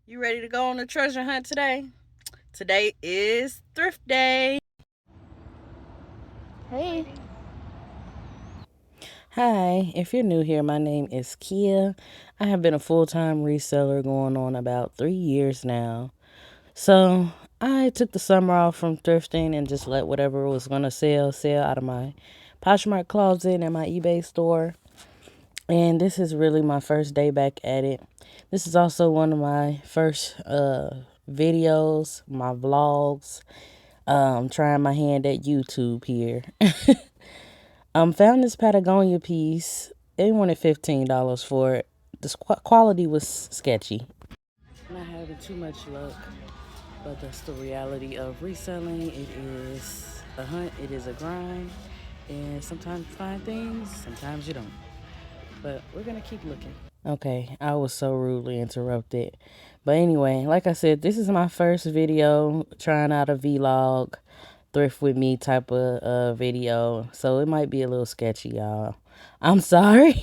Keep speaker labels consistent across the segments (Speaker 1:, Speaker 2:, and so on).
Speaker 1: You ready to go on a treasure hunt today? Today is thrift day. Hey. Hi, if you're new here, my name is Kia. I have been a full-time reseller going on about 3 years now. So I took the summer off from thrifting and just let whatever was going to sell out of my Poshmark closet and my eBay store. And this is really my first day back at it. This is also one of my first videos, my vlogs. Trying my hand at YouTube here. Found this Patagonia piece. They wanted $15 for it. The quality was sketchy. Not having too much luck, but that's the reality of reselling. It is a hunt, it is a grind, and sometimes you find things, sometimes you don't. But we're gonna keep looking. Okay, I was so rudely interrupted. But anyway, like I said, this is my first video trying out a vlog, thrift with me type of video. So it might be a little sketchy, y'all. I'm sorry.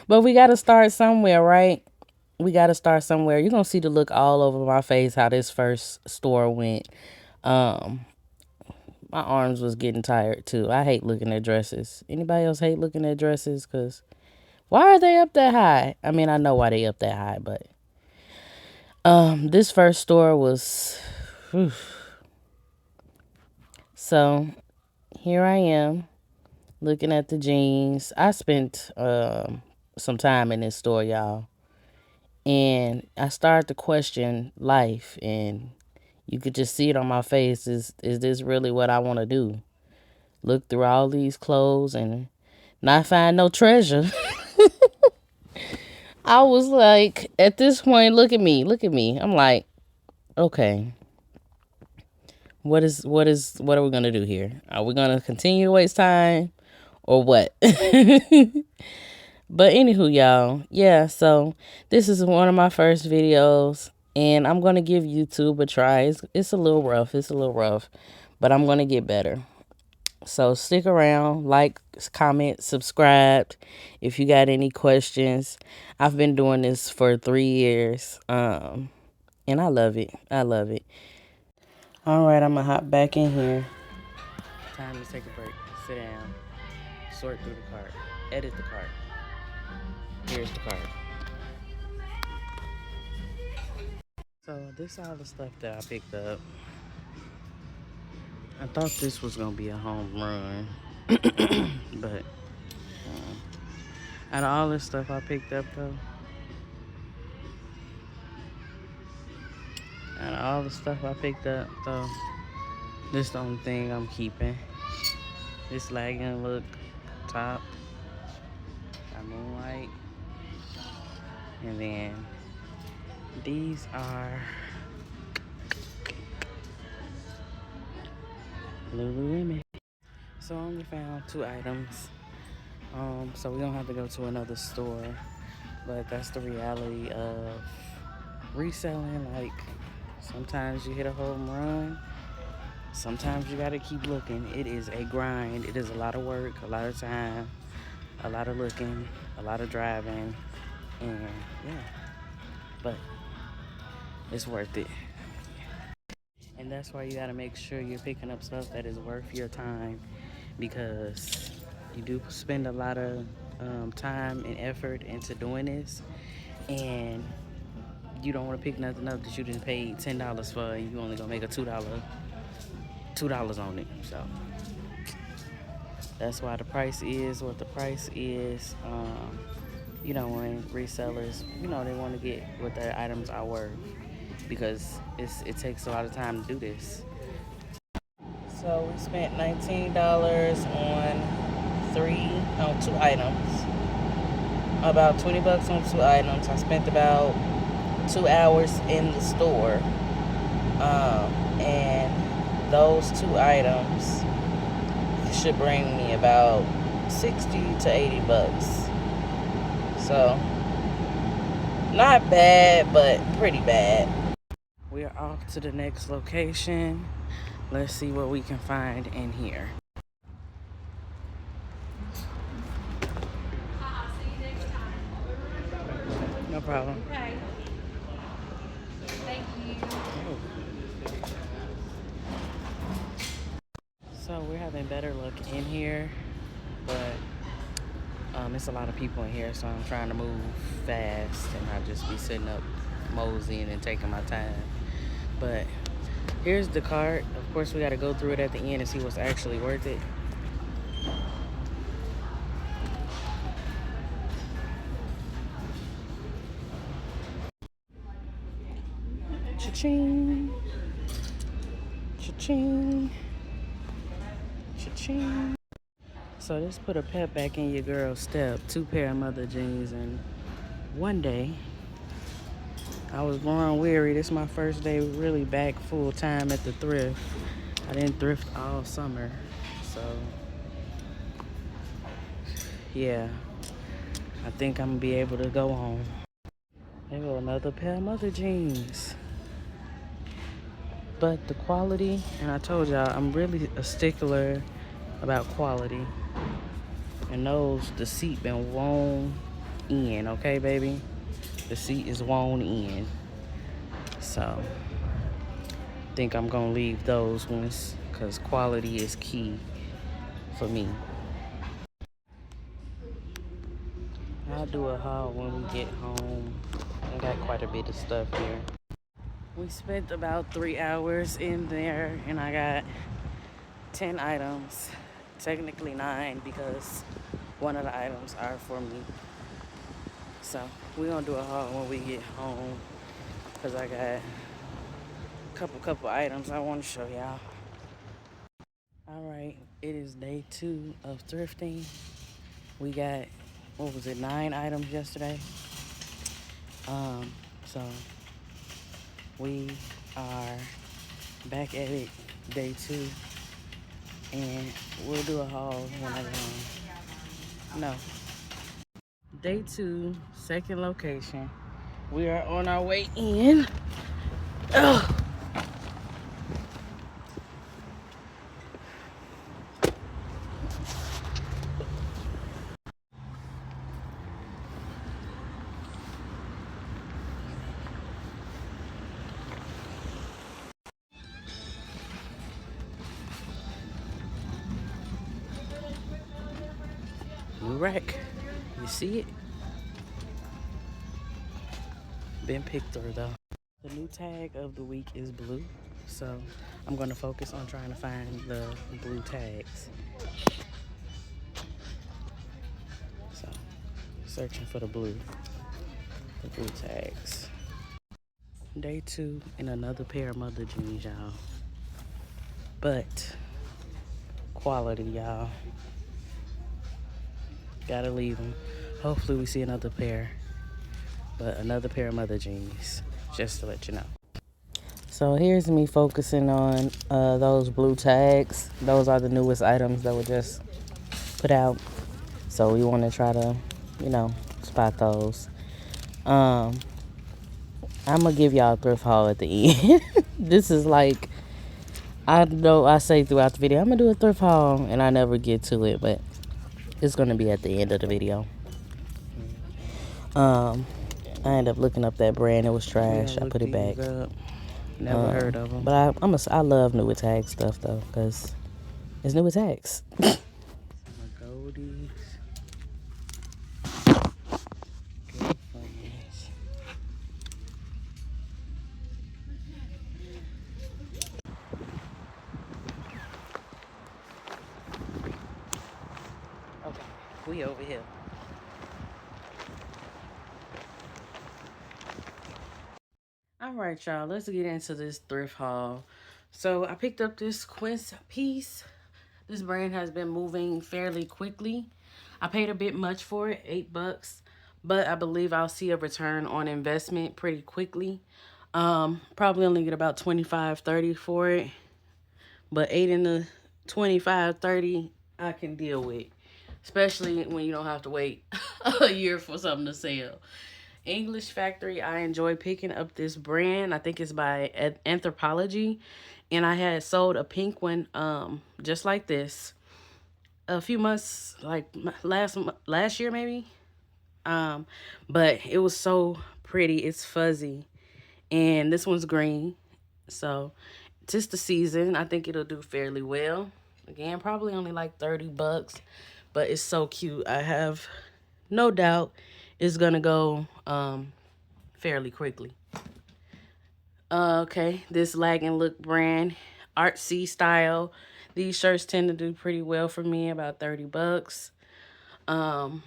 Speaker 1: But we got to start somewhere, right? We got to start somewhere. You're going to see the look all over my face how this first store went. My arms was getting tired too. I hate looking at dresses. Anybody else hate looking at dresses? Because why are they up that high? I mean, I know why they up that high, but this first store was whew. So here I am looking at the jeans. I spent some time in this store, y'all, and I started to question life, and you could just see it on my face. Is this really what I want to do? Look through all these clothes and not find no treasure. I was like, at this point, look at me. I'm like, okay, what are we gonna do here? Are we gonna continue to waste time or what? But anywho, y'all, yeah, so this is one of my first videos, and I'm gonna give YouTube a try. It's a little rough, but I'm gonna get better. So stick around, like, comment, subscribe if you got any questions. I've been doing this for 3 years, and I love it. All right, I'm gonna hop back in here. Time to take a break. Sit down, sort through the cart, edit the cart. Here's the cart. So this all the stuff that I picked up. I thought this was gonna be a home run, but out of all this stuff I picked up though, this the only thing I'm keeping. This lagging look top, got moonlight, and then these are Lululemon. So I only found 2 items. So we don't have to go to another store. But that's the reality of reselling. Like, sometimes you hit a home run. Sometimes you gotta keep looking. It is a grind. It is a lot of work, a lot of time, a lot of looking, a lot of driving. And yeah, but it's worth it. And that's why you gotta make sure you're picking up stuff that is worth your time, because you do spend a lot of time and effort into doing this, and you don't want to pick nothing up that you didn't pay $10 for, and you only gonna make a $2 on it. So that's why the price is what the price is. When resellers, they want to get what their items are worth, because it takes a lot of time to do this. So we spent $19 on 2 items. About $20 on 2 items. I spent about 2 hours in the store. And those 2 items should bring me about 60 to 80 bucks. So, not bad, but pretty bad. We are off to the next location. Let's see what we can find in here. No problem. Okay. having better luck in here, but it's a lot of people in here, so I'm trying to move fast and not just be sitting up moseying and taking my time. But here's the cart. Of course, we got to go through it at the end and see what's actually worth it. Cha-ching. Cha-ching. Cha-ching. So this put a pep back in your girl's step. 2 pair of mother jeans, and one day I was growing weary. This is my first day really back full time at the thrift. I didn't thrift all summer, so yeah, I think I'm gonna be able to go home. There go another pair of mother jeans. But the quality, and I told y'all, I'm really a stickler about quality. And those, the seat been worn in, okay, baby? The seat is worn in. So, I think I'm gonna leave those ones because quality is key for me. I'll do a haul when we get home. I got quite a bit of stuff here. We spent about 3 hours in there, and I got 10 items. Technically 9 because one of the items are for me. So we're gonna do a haul when we get home because I got a couple items I want to show y'all. All right, it is day 2 of thrifting. We got, what was it, 9 items yesterday. So we are back at it, day 2, and we'll do a haul when I get home. No. Day 2, second location. We are on our way in. Ugh. New rack. You see it? Been picked through though. The new tag of the week is blue, so I'm going to focus on trying to find the blue tags. So, searching for the blue tags. Day 2 and another pair of mother jeans, y'all. But quality, y'all. Gotta leave them. Hopefully we see another pair. But another pair of mother jeans, just to let you know. So here's me focusing on those blue tags. Those are the newest items that were just put out. So we want to try to, spot those. I'm going to give y'all a thrift haul at the end. This is like, I know I say throughout the video, I'm going to do a thrift haul, and I never get to it, but it's going to be at the end of the video. I ended up looking up that brand. It was trash. I put it back. Never heard of them. But I love new tag stuff, though, because it's new tags. Some agoldes. Okay, we over here. All right, y'all, let's get into this thrift haul. So I picked up this quince piece. This brand has been moving fairly quickly. I paid a bit much for it, $8, but I believe I'll see a return on investment pretty quickly. Probably only get about 25, 30 for it, but 8 in the 25, 30 I can deal with, especially when you don't have to wait a year for something to sell. English Factory, I enjoy picking up this brand. I think it's by Anthropology, and I had sold a pink one just like this a few months, like last year maybe. But it was so pretty. It's fuzzy, and this one's green, so just the season. I think it'll do fairly well. Again, probably only like 30 bucks, but it's so cute. I have no doubt it's gonna go fairly quickly. Okay, this Lag and Look brand, artsy style. These shirts tend to do pretty well for me, about 30 bucks. Um,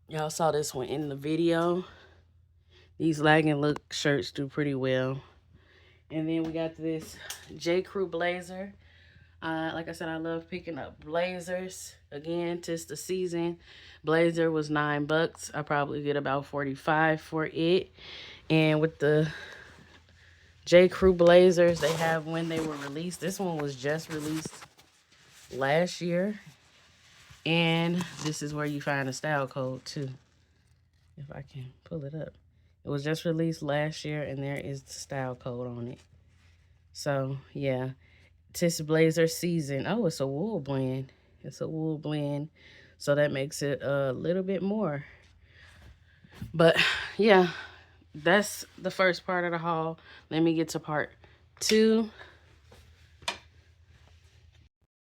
Speaker 1: y'all saw this one in the video. These Lag and Look shirts do pretty well. And then we got this J. Crew blazer. Like I said, I love picking up blazers. Again, 'tis the season. Blazer was 9 bucks. I probably get about 45 for it. And with the J. Crew blazers, they have when they were released. This one was just released last year. And this is where you find the style code too. If I can pull it up. It was just released last year and there is the style code on it. So yeah. Tis blazer season. Oh, it's a wool blend. It's a wool blend. So that makes it a little bit more. But yeah, that's the first part of the haul. Let me get to part 2.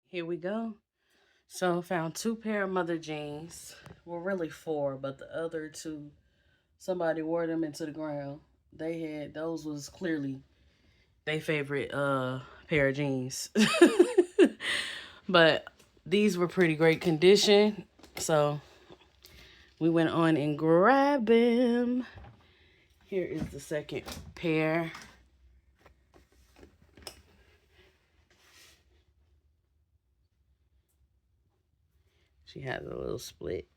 Speaker 1: Here we go. So found 2 pair of mother jeans. Well, really 4, but the other 2, somebody wore them into the ground. Those was clearly their favorite pair of jeans. But these were pretty great condition. So we went on and grabbed them. Here is the second pair. She has a little split.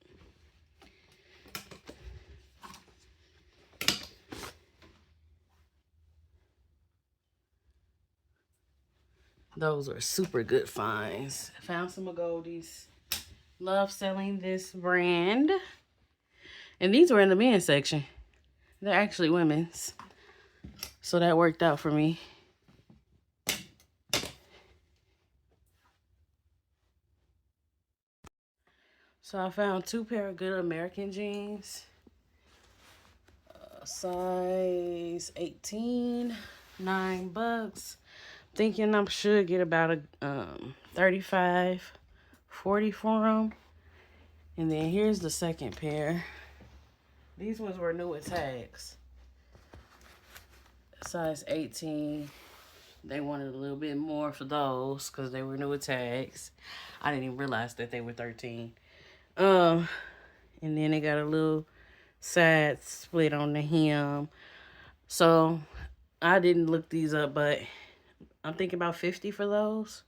Speaker 1: Those are super good finds. Found some agoldes. Love selling this brand. And these were in the men's section. They're actually women's. So that worked out for me. So I found 2 pair of good American jeans. Size 18, 9 bucks. Thinking I should get about a 35, 40 for them. And then here's the second pair. These ones were new with tags. Size 18. They wanted a little bit more for those because they were new with tags. I didn't even realize that they were 13. And then they got a little side split on the hem. So I didn't look these up, but I'm thinking about 50 for those.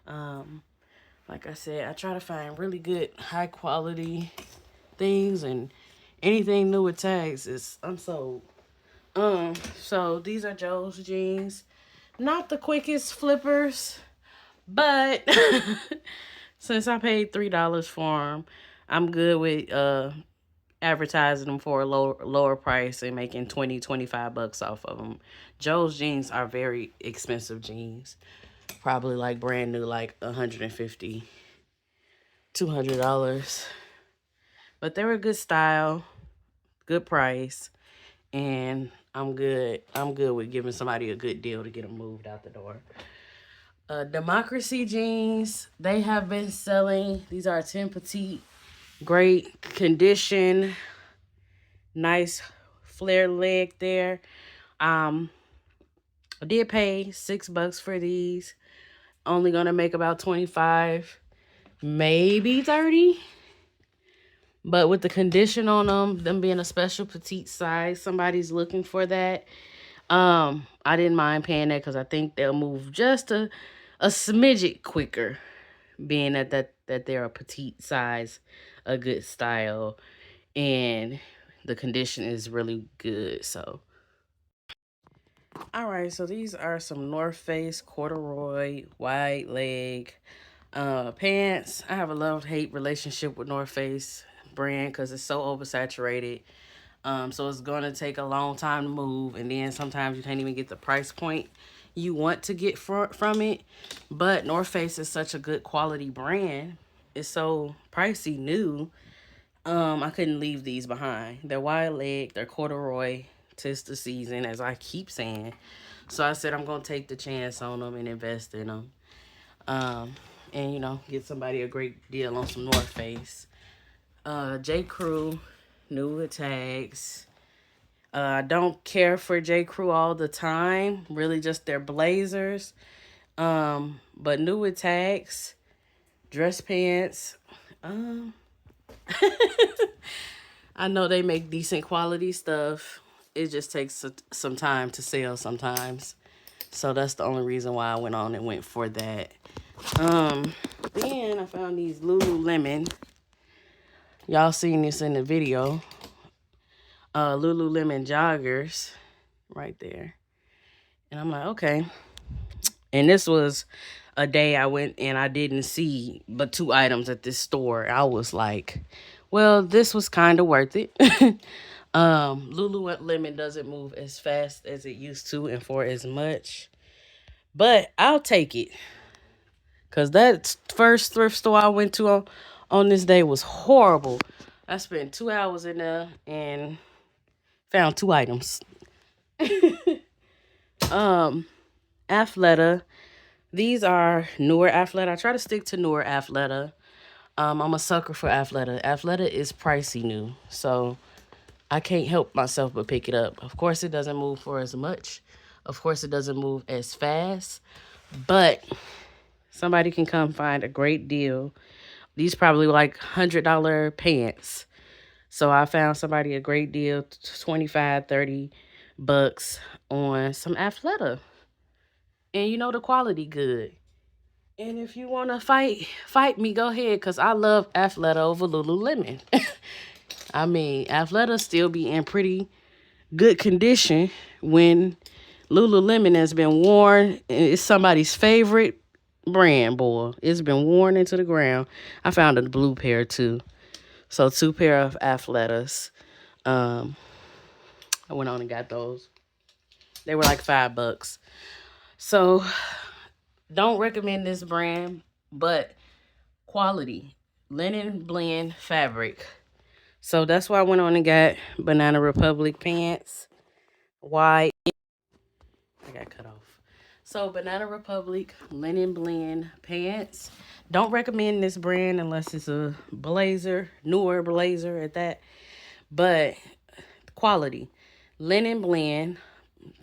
Speaker 1: Like I said, I try to find really good, high quality things, and anything new with tags is I'm sold. So these are Joe's jeans. Not the quickest flippers, but since I paid $3 for them, I'm good with advertising them for a lower price and making 20, 25 bucks off of them. Joe's jeans are very expensive jeans. Probably like brand new, like $150, $200. But they were good style, good price, and I'm good. I'm good with giving somebody a good deal to get them moved out the door. Democracy jeans, they have been selling. These are 10 petite, great condition, nice flare leg there. I did pay $6 for these. Only gonna make about 25, maybe 30. But with the condition on them being a special petite size, somebody's looking for that. I didn't mind paying that because I think they'll move just a smidget quicker, being that they're a petite size, a good style, and the condition is really good. So all right, so these are some North Face corduroy wide leg pants. I have a love-hate relationship with North Face brand because it's so oversaturated. So it's going to take a long time to move, and then sometimes you can't even get the price point you want to get from it. But North Face is such a good quality brand. It's so pricey new. I couldn't leave these behind. They're wide leg, they're corduroy, 'tis the season, as I keep saying. So I said I'm gonna take the chance on them and invest in them. and, get somebody a great deal on some North Face. J. Crew, new with tags. I don't care for J. Crew all the time. Really just their blazers. But new with tags, dress pants. Um, I know they make decent quality stuff. It just takes some time to sell sometimes. So that's the only reason why I went on and went for that. Um, then I found these Lululemon. Y'all seen this in the video. Lululemon joggers right there. And I'm like, okay. And this was a day I went and I didn't see but 2 items at this store. I was like, well, this was kind of worth it. Lululemon doesn't move as fast as it used to and for as much. But I'll take it. Because that first thrift store I went to on this day was horrible. I spent 2 hours in there and found 2 items. Athleta. These are newer Athleta. I try to stick to newer Athleta. I'm a sucker for Athleta. Athleta is pricey new, so I can't help myself but pick it up. Of course, it doesn't move for as much. Of course, it doesn't move as fast, but somebody can come find a great deal. These probably like $100 pants. So I found somebody a great deal, 25, 30 bucks on some Athleta. And the quality good. And if you want to fight me, go ahead, because I love Athleta over Lululemon. I mean, Athleta still be in pretty good condition when Lululemon has been worn. It's somebody's favorite brand, boy. It's been worn into the ground. I found a blue pair, too. So 2 pair of Athletas. I went on and got those. They were like $5. So don't recommend this brand, but quality. Linen blend fabric. So that's why I went on and got Banana Republic pants. Why? I got cut off. So Banana Republic linen blend pants. Don't recommend this brand unless it's a blazer, newer blazer at that. But quality. Linen blend.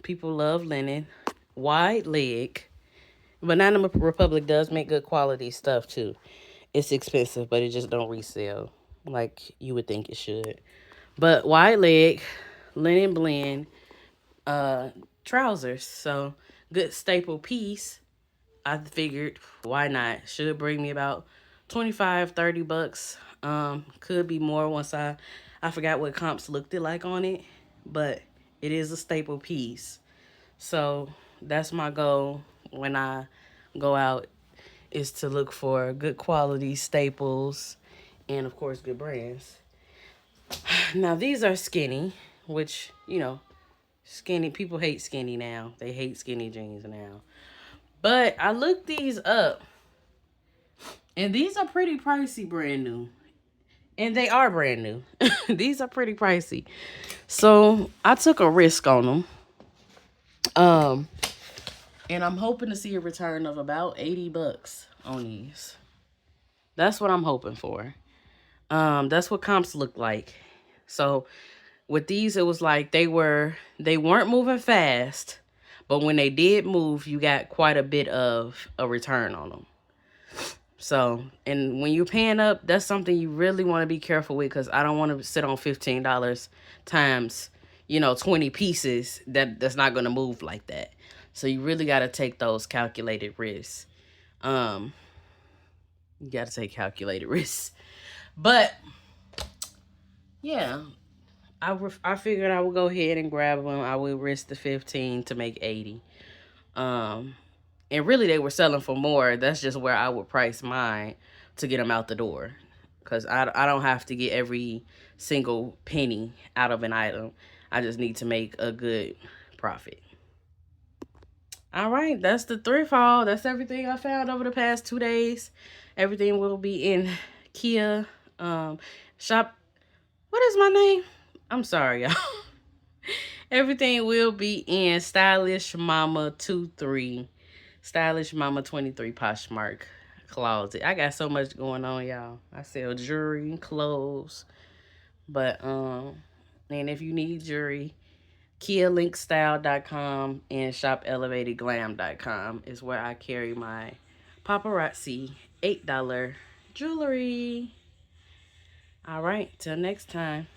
Speaker 1: People love linen. Wide leg. Banana Republic does make good quality stuff too. It's expensive, but it just don't resell like you would think it should. But wide leg, linen blend, trousers. So good staple piece. I figured why not? Should bring me about 25, 30 bucks. Could be more once I forgot what comps looked it like on it, but it is a staple piece. So that's my goal when I go out, is to look for good quality staples and of course good brands. Now these are skinny, which, skinny people hate skinny now. They hate skinny jeans now. But I looked these up and these are pretty pricey brand new. And they are brand new. These are pretty pricey. So I took a risk on them. And I'm hoping to see a return of about 80 bucks on these. That's what I'm hoping for. That's what comps look like. So with these, it was like they weren't moving fast, but when they did move, you got quite a bit of a return on them. So, and when you're paying up, that's something you really want to be careful with, because I don't want to sit on $15 times, 20 pieces that's not going to move like that. So you really got to take those calculated risks. You got to take calculated risks. But yeah, I figured I would go ahead and grab them. I would risk the 15 to make 80. And really they were selling for more. That's just where I would price mine to get them out the door, because I don't have to get every single penny out of an item. I just need to make a good profit. All right, that's the thrift haul. That's everything I found over the past 2 days. Everything will be in Kia shop. What is my name? I'm sorry, y'all. Everything will be in Stylish Mama 23. Stylish Mama 23 Poshmark. closet. I got so much going on, y'all. I sell jewelry and clothes. But and if you need jewelry, KiaLinkStyle.com and ShopElevatedGlam.com is where I carry my paparazzi $8 jewelry. All right, till next time.